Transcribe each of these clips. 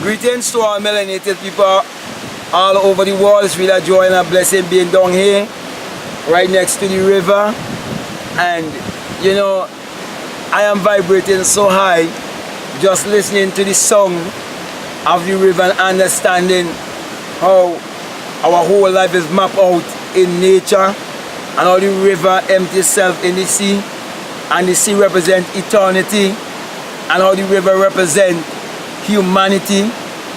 Greetings to our melanated people all over the world. It's really a joy and a blessing being down here, right next to the river. And you know, I am vibrating so high just listening to the song of the river and understanding how our whole life is mapped out in nature, and how the river empties itself in the sea, and the sea represents eternity, and how the river represents humanity.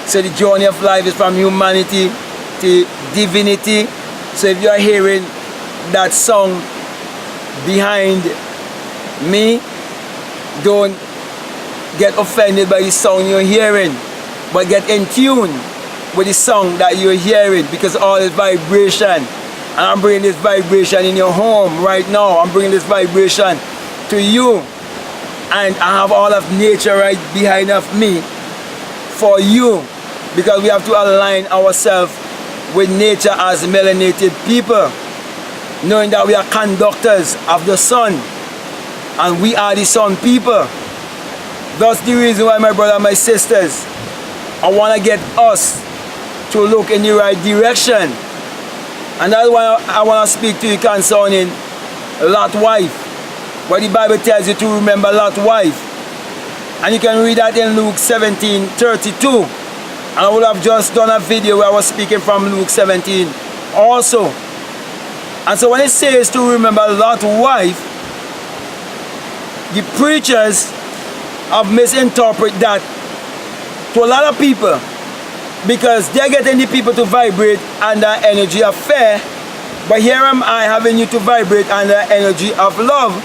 So the journey of life is from humanity to divinity. So if you are hearing that song behind me, don't get offended by the song you're hearing, but get in tune with the song that you're hearing, because all is vibration. And I'm bringing this vibration in your home right now. I'm bringing this vibration to you, and I have all of nature right behind of me for you, because we have to align ourselves with nature as melanated people, knowing that we are conductors of the sun, and we are the sun people. That's the reason why, my brother, my sisters, I want to get us to look in the right direction. And that's why I want to speak to you concerning Lot's wife, where the Bible tells you to remember Lot's wife. And you can read that in Luke 17:32. And I would have just done a video where I was speaking from Luke 17 also. And so when it says to remember Lot's wife, the preachers have misinterpreted that to a lot of people, because they're getting the people to vibrate under energy of fear. But here am I having you to vibrate under energy of love,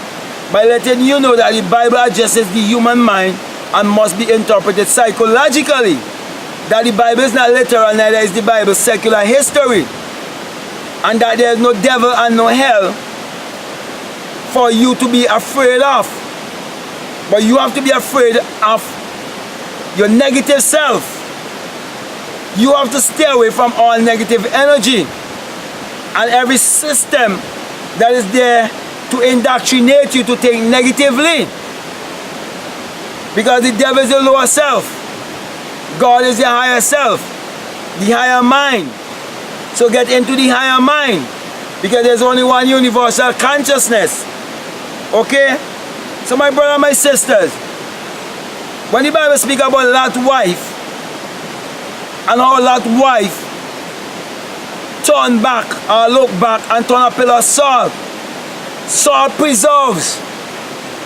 by letting you know that the Bible addresses the human mind and must be interpreted psychologically. That the Bible is not literal, neither is the Bible secular history. And that there is no devil and no hell for you to be afraid of. But you have to be afraid of your negative self. You have to stay away from all negative energy and every system that is there to indoctrinate you to think negatively. Because the devil is the lower self, God is the higher self, the higher mind. So get into the higher mind, because there's only one universal consciousness. Okay? So my brother, my sisters, when the Bible speaks about Lot's wife, and how Lot's wife turn back or look back and turn a pillar of salt. Salt preserves.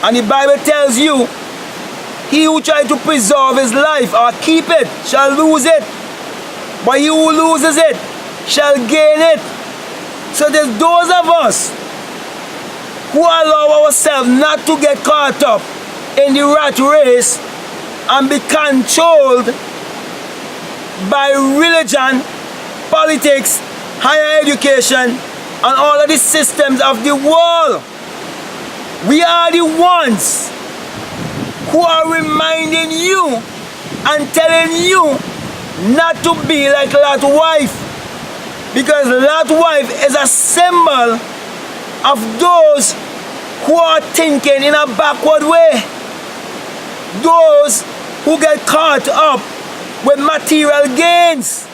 And the Bible tells you, he who tries to preserve his life or keep it shall lose it, but he who loses it shall gain it. So there's those of us who allow ourselves not to get caught up in the rat race and be controlled by religion, politics, higher education, and all of the systems of the world. We are the ones who are reminding you and telling you not to be like Lot's wife, because Lot's wife is a symbol of those who are thinking in a backward way, those who get caught up with material gains,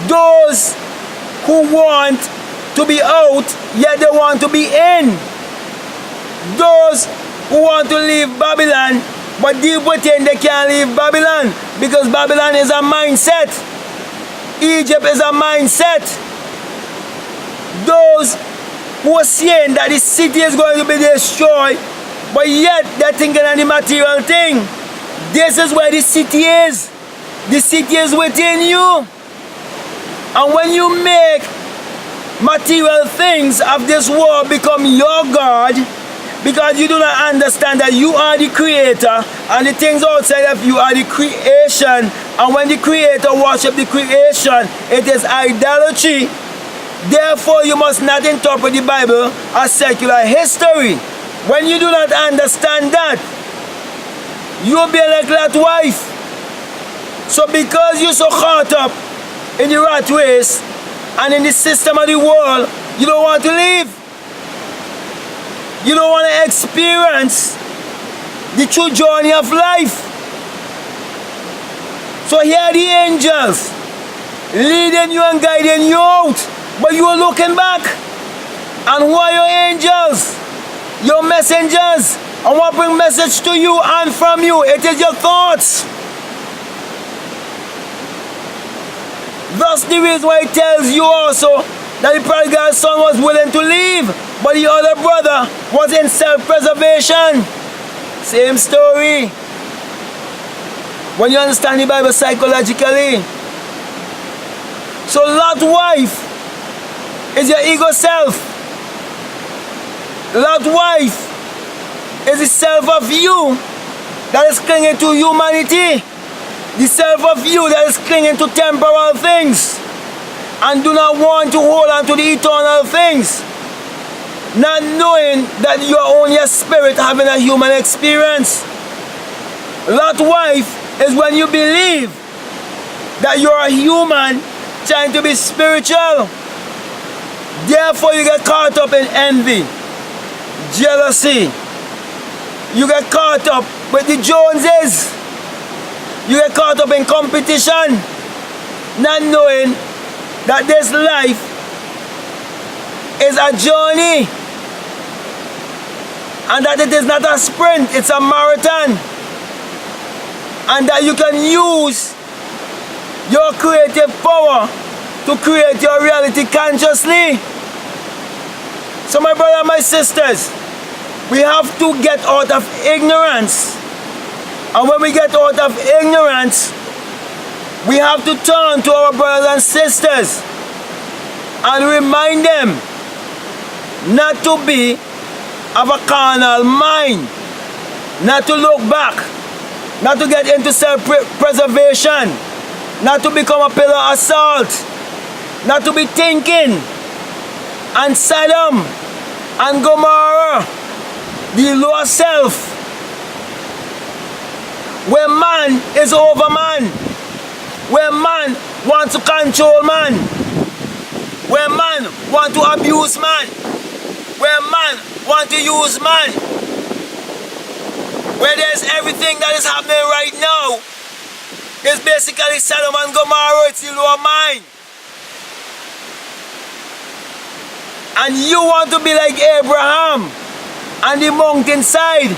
those who want to be out yet they want to be in, those who want to leave Babylon but deep within they can't leave Babylon, because Babylon is a mindset, Egypt is a mindset. Those who are saying that the city is going to be destroyed, but yet they're thinking of the material thing. This is where the city is. The city is within you. And when you make material things of this world become your God, because you do not understand that you are the creator and the things outside of you are the creation, and when the creator worship the creation, it is idolatry. Therefore you must not interpret the Bible as secular history. When you do not understand that, you'll be like Lot's wife. So because you're so caught up in the rat race and in the system of the world, you don't want to live. You don't want to experience the true journey of life. So here are the angels leading you and guiding you out, but you are looking back. And who are your angels? Your messengers. I want to bring message to you and from you. It is your thoughts. Thus the reason why it tells you also that the prodigal son was willing to leave, but the other brother was in self-preservation. Same story. When you understand the Bible psychologically. So Lot's wife is your ego self. Lot's wife is the self of you that is clinging to humanity. The self of you that is clinging to temporal things and do not want to hold on to the eternal things. Not knowing that you are only a spirit having a human experience. Lot's wife is when you believe that you are a human trying to be spiritual. Therefore you get caught up in envy, jealousy. You get caught up with the Joneses. You get caught up in competition, not knowing that this life is a journey and that it is not a sprint, it's a marathon, and that you can use your creative power to create your reality consciously. So my brother and my sisters, we have to get out of ignorance. And when we get out of ignorance, we have to turn to our brothers and sisters and remind them not to be of a carnal mind, not to look back, not to get into self-preservation, not to become a pillar of salt, not to be thinking and Sodom and Gomorrah, the lower self, where man is over man, where man wants to control man, where man wants to abuse man, where man wants to use man, where there's everything that is happening right now is basically Sodom and Gomorrah. It's the lower mind. And you want to be like Abraham on the mountainside,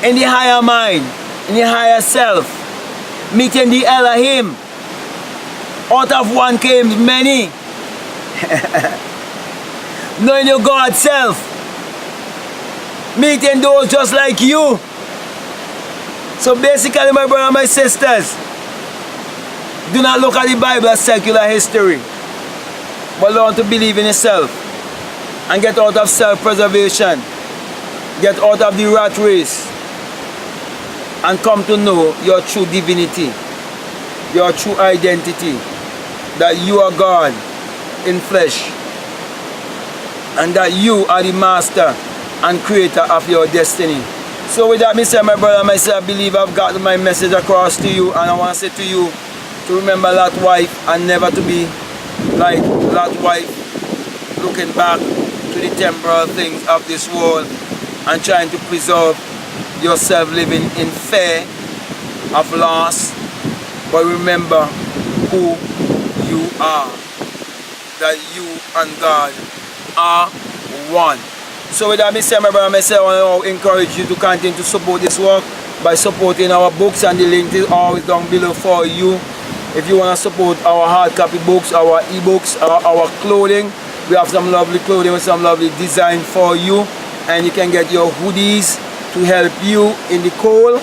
in the higher mind, in the higher self, meeting the Elohim. Out of one came many. Knowing your God self, meeting those just like you. So basically, my brother and my sisters, do not look at the Bible as secular history, but learn to believe in yourself and get out of self-preservation, get out of the rat race, and come to know your true divinity, your true identity, that you are God in flesh, and that you are the master and creator of your destiny. So with that, Mr. my brother and myself, I believe I've gotten my message across to you, and I want to say to you to remember Lot's wife and never to be like Lot's wife, looking back to the temporal things of this world and trying to preserve yourself living in fear of loss. But remember who you are, that you and God are one. So with that, Mr. my brother and myself, I want to encourage you to continue to support this work by supporting our books, and the link is always down below for you. If you want to support our hard copy books, our ebooks, our clothing, we have some lovely clothing with some lovely design for you, and you can get your hoodies to help you in the cold.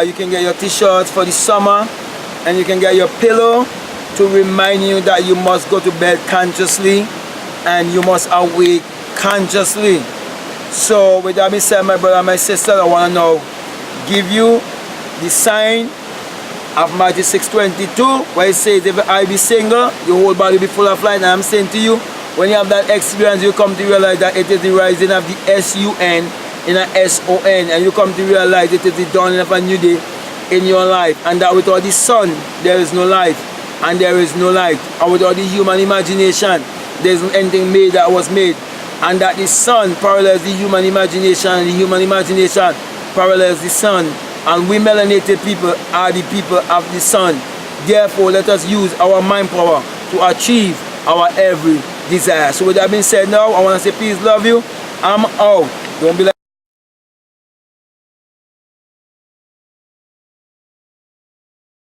You can get your t-shirts for the summer, and you can get your pillow to remind you that you must go to bed consciously and you must awake consciously. So with that being said, my brother and my sister, I want to now give you the sign of Matthew 6:22, where it says, if I be single, your whole body be full of light. And I'm saying to you, when you have that experience, you come to realize that it is the rising of the S-U-N in a S-O-N, and you come to realize it is the dawning of a new day in your life, and that without the sun there is no life, and there is no light, and without the human imagination there isn't anything made that was made, and that the sun parallels the human imagination, and the human imagination parallels the sun, and we melanated people are the people of the sun. Therefore, let us use our mind power to achieve our every desire. So with that being said now, I want to say peace, love you. I'm out. Don't be like